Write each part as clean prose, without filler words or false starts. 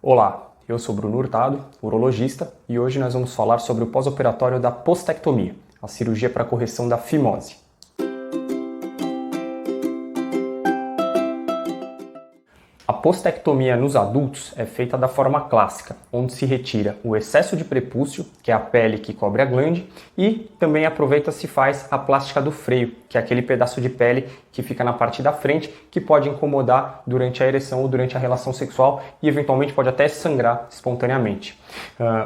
Olá, eu sou Bruno Hurtado, urologista, e hoje nós vamos falar sobre o pós-operatório da postectomia, a cirurgia para correção da fimose. A postectomia nos adultos é feita da forma clássica, onde se retira o excesso de prepúcio, que é a pele que cobre a glande, e também aproveita-se e faz a plástica do freio, que é aquele pedaço de pele que fica na parte da frente, que pode incomodar durante a ereção ou durante a relação sexual e eventualmente pode até sangrar espontaneamente.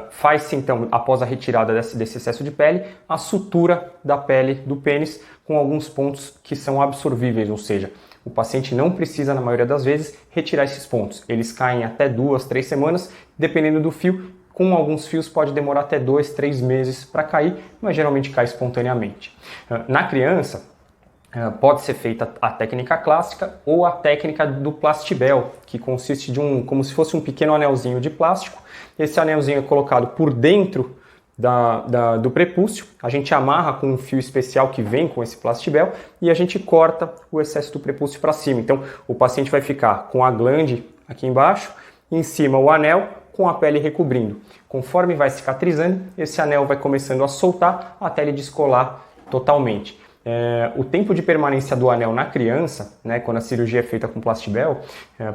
Faz-se então, após a retirada desse excesso de pele, a sutura da pele do pênis com alguns pontos que são absorvíveis, ou seja, o paciente não precisa, na maioria das vezes, retirar esses pontos. Eles caem até 2, 3 semanas, dependendo do fio. Com alguns fios pode demorar até 2, 3 meses para cair, mas geralmente cai espontaneamente. Na criança, pode ser feita a técnica clássica ou a técnica do Plastibell, que consiste de como se fosse um pequeno anelzinho de plástico. Esse anelzinho é colocado por dentro do prepúcio, a gente amarra com um fio especial que vem com esse Plastibell e a gente corta o excesso do prepúcio para cima. Então o paciente vai ficar com a glande aqui embaixo, em cima o anel com a pele recobrindo. Conforme vai cicatrizando, esse anel vai começando a soltar até ele descolar totalmente. O tempo de permanência do anel na criança, né, quando a cirurgia é feita com Plastibell,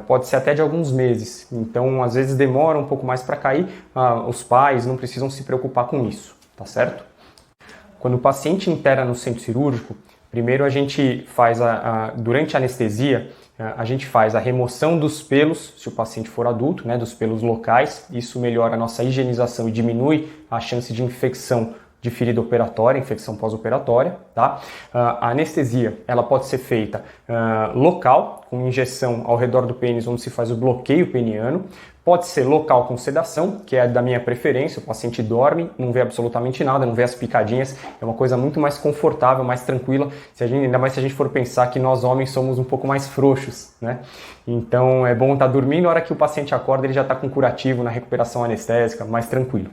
pode ser até de alguns meses. Então, às vezes demora um pouco mais para cair, os pais não precisam se preocupar com isso, tá certo? Quando o paciente interna no centro cirúrgico, primeiro a gente faz, durante a anestesia, a gente faz a remoção dos pelos, se o paciente for adulto, né, dos pelos locais. Isso melhora a nossa higienização e diminui a chance de infecção de ferida operatória, infecção pós-operatória, tá? A anestesia, ela pode ser feita local, com injeção ao redor do pênis, onde se faz o bloqueio peniano. Pode ser local com sedação, que é da minha preferência, o paciente dorme, não vê absolutamente nada, não vê as picadinhas, é uma coisa muito mais confortável, mais tranquila, ainda mais se a gente for pensar que nós homens somos um pouco mais frouxos, né? Então é bom estar dormindo, na hora que o paciente acorda ele já está com curativo na recuperação anestésica, mais tranquilo.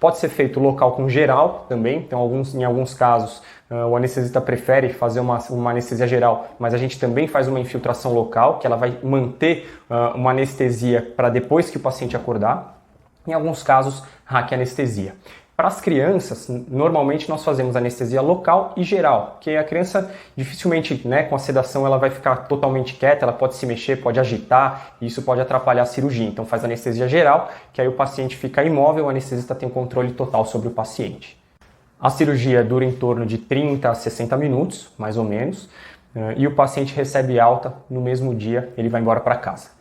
Pode ser feito local com geral também, então em alguns casos o anestesista prefere fazer uma anestesia geral, mas a gente também faz uma infiltração local, que ela vai manter uma anestesia para depois que o paciente acordar. Em alguns casos, raquianestesia. Para as crianças, normalmente nós fazemos anestesia local e geral, que a criança dificilmente, né, com a sedação, ela vai ficar totalmente quieta, ela pode se mexer, pode agitar, e isso pode atrapalhar a cirurgia. Então faz anestesia geral, que aí o paciente fica imóvel, o anestesista tem um controle total sobre o paciente. A cirurgia dura em torno de 30 a 60 minutos, mais ou menos, e o paciente recebe alta no mesmo dia, ele vai embora para casa.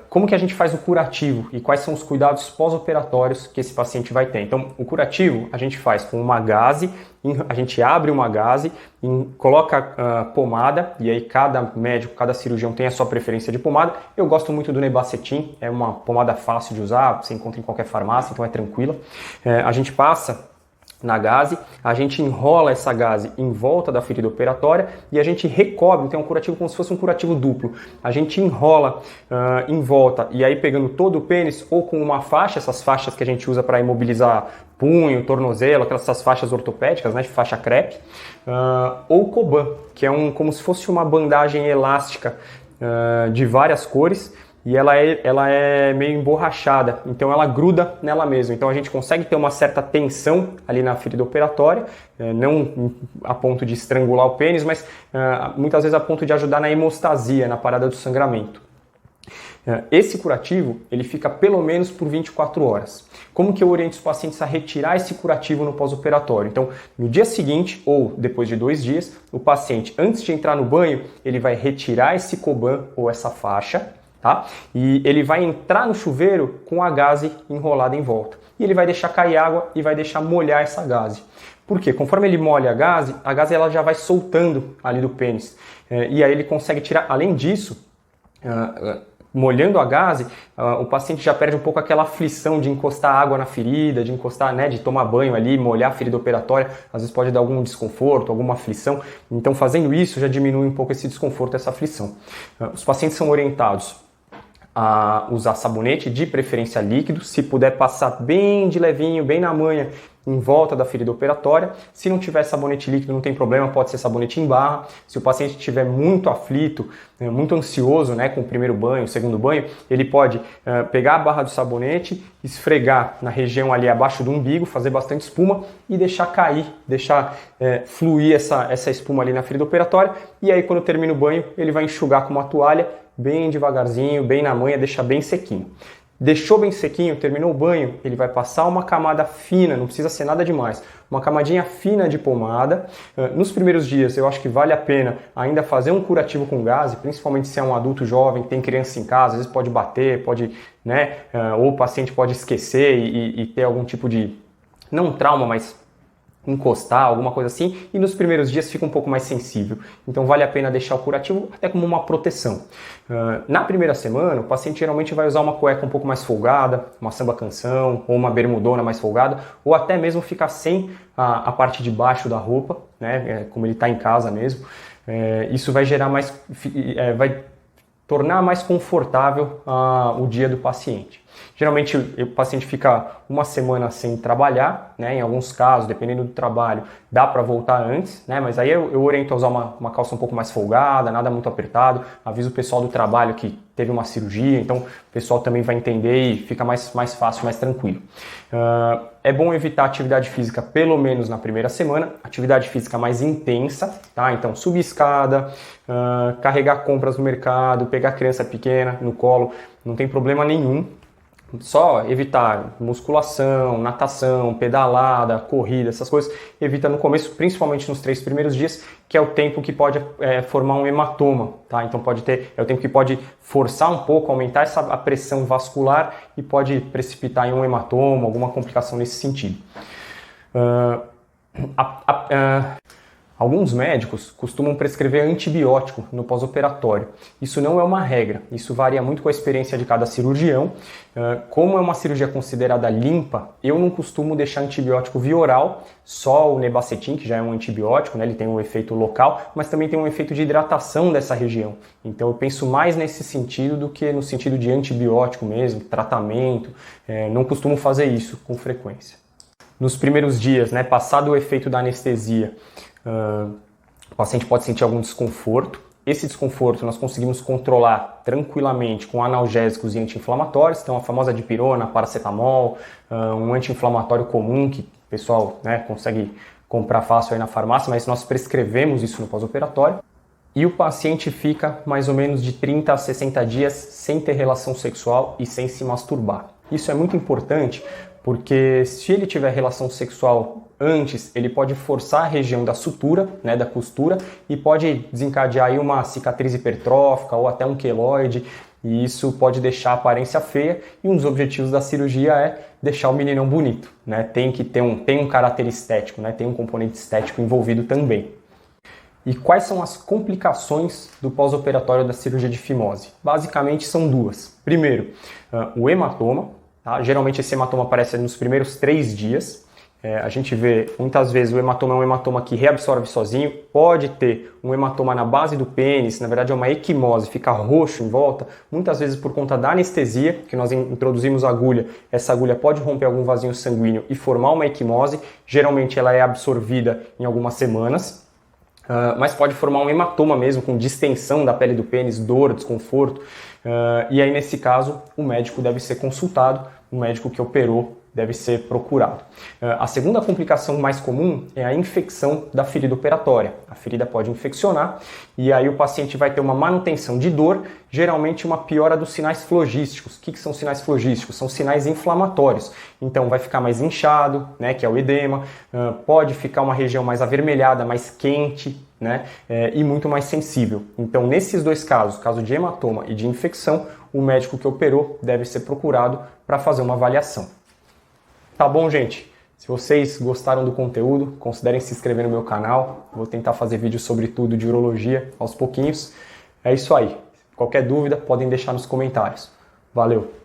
Como que a gente faz o curativo e quais são os cuidados pós-operatórios que esse paciente vai ter? Então, o curativo a gente faz com uma gaze, a gente abre uma gaze, coloca pomada, e aí cada médico, cada cirurgião tem a sua preferência de pomada. Eu gosto muito do Nebacetin, é uma pomada fácil de usar, você encontra em qualquer farmácia, então é tranquila. A gente passa na gaze, a gente enrola essa gaze em volta da ferida operatória e a gente recobre, então é um curativo como se fosse um curativo duplo. A gente enrola em volta e aí pegando todo o pênis ou com uma faixa, essas faixas que a gente usa para imobilizar punho, tornozelo, essas faixas ortopédicas, né, de faixa crepe, ou Coban, que é como se fosse uma bandagem elástica de várias cores, e ela é meio emborrachada, então ela gruda nela mesma. Então a gente consegue ter uma certa tensão ali na ferida operatória, não a ponto de estrangular o pênis, mas muitas vezes a ponto de ajudar na hemostasia, na parada do sangramento. Esse curativo, ele fica pelo menos por 24 horas. Como que eu oriento os pacientes a retirar esse curativo no pós-operatório? Então, no dia seguinte ou depois de 2 dias, o paciente, antes de entrar no banho, ele vai retirar esse Coban ou essa faixa, tá? E ele vai entrar no chuveiro com a gaze enrolada em volta. E ele vai deixar cair água e vai deixar molhar essa gaze. Por quê? Conforme ele molha a gaze ela já vai soltando ali do pênis. E aí ele consegue tirar, além disso, molhando a gaze, o paciente já perde um pouco aquela aflição de encostar água na ferida, de encostar, né, de tomar banho ali, molhar a ferida operatória, às vezes pode dar algum desconforto, alguma aflição. Então fazendo isso já diminui um pouco esse desconforto, essa aflição. Os pacientes são orientados a usar sabonete, de preferência líquido, se puder passar bem de levinho, bem na manha, em volta da ferida operatória. Se não tiver sabonete líquido, não tem problema, pode ser sabonete em barra. Se o paciente estiver muito aflito, muito ansioso, né, com o primeiro banho, o segundo banho, ele pode pegar a barra do sabonete, esfregar na região ali abaixo do umbigo, fazer bastante espuma e deixar cair, deixar fluir essa espuma ali na ferida operatória. E aí, quando termina o banho, ele vai enxugar com uma toalha, bem devagarzinho, bem na manha, deixar bem sequinho. Deixou bem sequinho, terminou o banho, ele vai passar uma camada fina, não precisa ser nada demais, uma camadinha fina de pomada. Nos primeiros dias eu acho que vale a pena ainda fazer um curativo com gaze, principalmente se é um adulto jovem, tem criança em casa, às vezes pode bater, pode, né, ou o paciente pode esquecer e ter algum tipo de, não trauma, mas encostar, alguma coisa assim, e nos primeiros dias fica um pouco mais sensível. Então vale a pena deixar o curativo até como uma proteção. Na primeira semana, o paciente geralmente vai usar uma cueca um pouco mais folgada, uma samba canção, ou uma bermudona mais folgada, ou até mesmo ficar sem a parte de baixo da roupa, né, como ele está em casa mesmo. Isso vai gerar mais, vai tornar mais confortável o dia do paciente. Geralmente o paciente fica uma semana sem trabalhar, né? Em alguns casos, dependendo do trabalho, dá para voltar antes, né? Mas aí eu oriento a usar uma calça um pouco mais folgada, nada muito apertado. Aviso o pessoal do trabalho que teve uma cirurgia, então o pessoal também vai entender e fica mais fácil, mais tranquilo. É bom evitar atividade física pelo menos na primeira semana, atividade física mais intensa, tá? Então subir escada, carregar compras no mercado, pegar criança pequena no colo, não tem problema nenhum. Só evitar musculação, natação, pedalada, corrida, essas coisas, evita no começo, principalmente nos 3 primeiros dias, que é o tempo que pode formar um hematoma, tá? Então é o tempo que pode forçar um pouco, aumentar a pressão vascular e pode precipitar em um hematoma, alguma complicação nesse sentido. Alguns médicos costumam prescrever antibiótico no pós-operatório. Isso não é uma regra, isso varia muito com a experiência de cada cirurgião. Como é uma cirurgia considerada limpa, eu não costumo deixar antibiótico via oral, só o Nebacetin, que já é um antibiótico, né? Ele tem um efeito local, mas também tem um efeito de hidratação dessa região. Então eu penso mais nesse sentido do que no sentido de antibiótico mesmo, tratamento. Não costumo fazer isso com frequência. Nos primeiros dias, né, passado o efeito da anestesia, o paciente pode sentir algum desconforto. Esse desconforto nós conseguimos controlar tranquilamente com analgésicos e anti-inflamatórios, então a famosa dipirona, paracetamol, um anti-inflamatório comum que o pessoal, né, consegue comprar fácil aí na farmácia, mas nós prescrevemos isso no pós-operatório. E o paciente fica mais ou menos de 30 a 60 dias sem ter relação sexual e sem se masturbar. Isso é muito importante porque se ele tiver relação sexual antes, ele pode forçar a região da sutura, né, da costura, e pode desencadear aí uma cicatriz hipertrófica ou até um queloide, e isso pode deixar a aparência feia, e um dos objetivos da cirurgia é deixar o meninão bonito, né? Tem que ter tem um caráter estético, né? Tem um componente estético envolvido também. E quais são as complicações do pós-operatório da cirurgia de fimose? Basicamente são 2. Primeiro, o hematoma. Tá? Geralmente esse hematoma aparece nos primeiros 3 dias. A gente vê muitas vezes o hematoma é um hematoma que reabsorve sozinho, pode ter um hematoma na base do pênis, na verdade é uma equimose, fica roxo em volta, muitas vezes por conta da anestesia, que nós introduzimos a agulha, essa agulha pode romper algum vasinho sanguíneo e formar uma equimose, geralmente ela é absorvida em algumas semanas, mas pode formar um hematoma mesmo, com distensão da pele do pênis, dor, desconforto, e aí nesse caso o médico deve ser consultado, o médico que operou deve ser procurado. A segunda complicação mais comum é a infecção da ferida operatória. A ferida pode infeccionar e aí o paciente vai ter uma manutenção de dor, geralmente uma piora dos sinais flogísticos. O que são sinais flogísticos? São sinais inflamatórios. Então vai ficar mais inchado, né, que é o edema, pode ficar uma região mais avermelhada, mais quente, né, e muito mais sensível. Então nesses 2 casos, caso de hematoma e de infecção, o médico que operou deve ser procurado para fazer uma avaliação. Tá bom, gente? Se vocês gostaram do conteúdo, considerem se inscrever no meu canal. Vou tentar fazer vídeos sobre tudo de urologia aos pouquinhos. É isso aí. Qualquer dúvida, podem deixar nos comentários. Valeu!